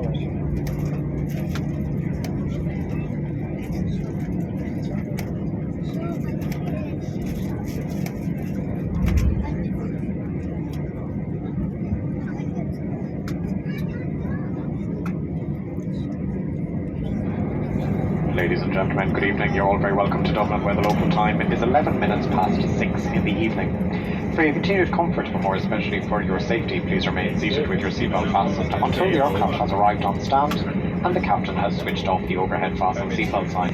Ladies and gentlemen, good evening. You're all very welcome to Dublin, where the local time is 11 minutes past 6 in the evening. For your continued comfort, but more especially for your safety, please remain seated with your seatbelt fastened until the aircraft has arrived on stand and the captain has switched off the overhead fasten seatbelt sign.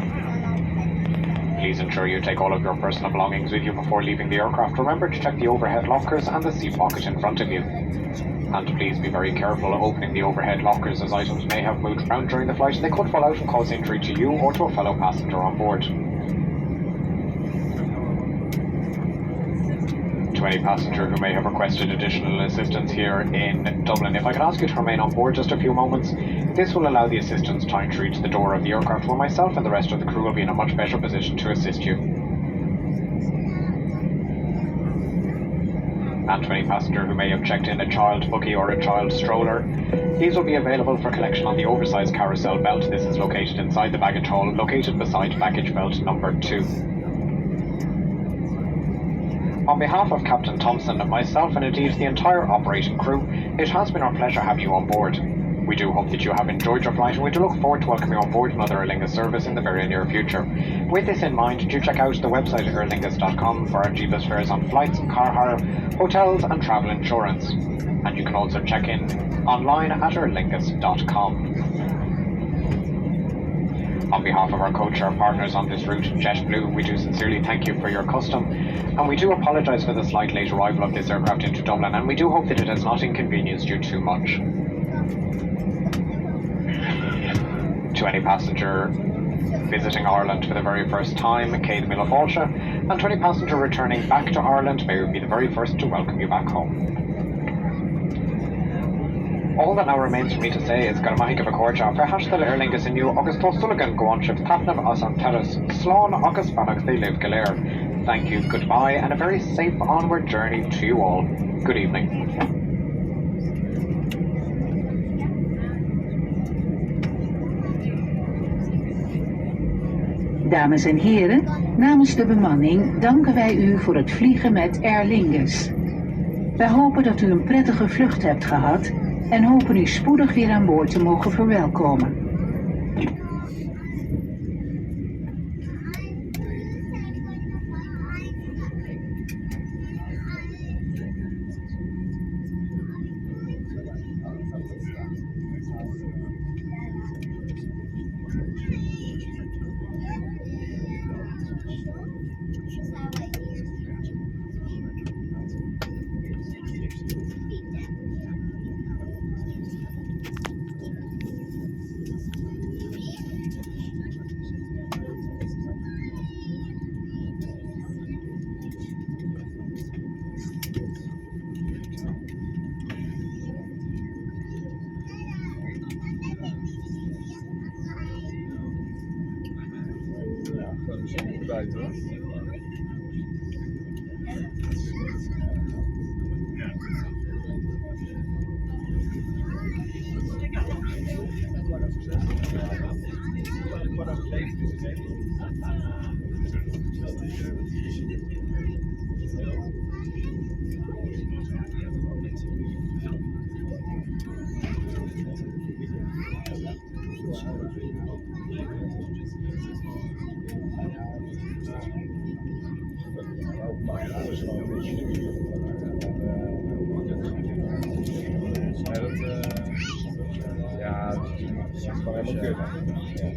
Please ensure you take all of your personal belongings with you before leaving the aircraft. Remember to check the overhead lockers and the seat pocket in front of you. And please be very careful opening the overhead lockers, as items may have moved around during the flight and they could fall out and cause injury to you or to a fellow passenger on board. To any passenger who may have requested additional assistance here in Dublin, if I could ask you to remain on board just a few moments, this will allow the assistance time to reach the door of the aircraft, where myself and the rest of the crew will be in a much better position to assist you. And to any passenger who may have checked in a child buggy or a child stroller, these will be available for collection on the oversized carousel belt. This is located inside the baggage hall, located beside baggage belt number 2. On behalf of Captain Thompson, myself and indeed the entire operating crew, it has been our pleasure having you on board. We do hope that you have enjoyed your flight, and we do look forward to welcoming you on board another Aer Lingus service in the very near future. With this in mind, do check out the website aerlingus.com for our cheapest fares on flights, car hire, hotels and travel insurance. And you can also check in online at aerlingus.com. On behalf of our codeshare partners on this route, JetBlue, we do sincerely thank you for your custom, and we do apologise for the slight late arrival of this aircraft into Dublin, and we do hope that it has not inconvenienced you too much. To any passenger visiting Ireland for the very first time, Céad Míle Fáilte, and to any passenger returning back to Ireland, may we be the very first to welcome you back home. All that now remains for me to say is Garmahig of a Corja, for Hashtag Aer Lingus in you, August Sulligan go on ship Tapnav as an Terrace, Slán August Banach they live Galer. Thank you, goodbye, and a very safe onward journey to you all. Good evening. Dames en heren, namens de bemanning danken wij u voor het vliegen met Aer Lingus. Wij hopen dat u een prettige vlucht hebt gehad en hopen u spoedig weer aan boord te mogen verwelkomen. Ja, dat is gewoon helemaal kut. Ja.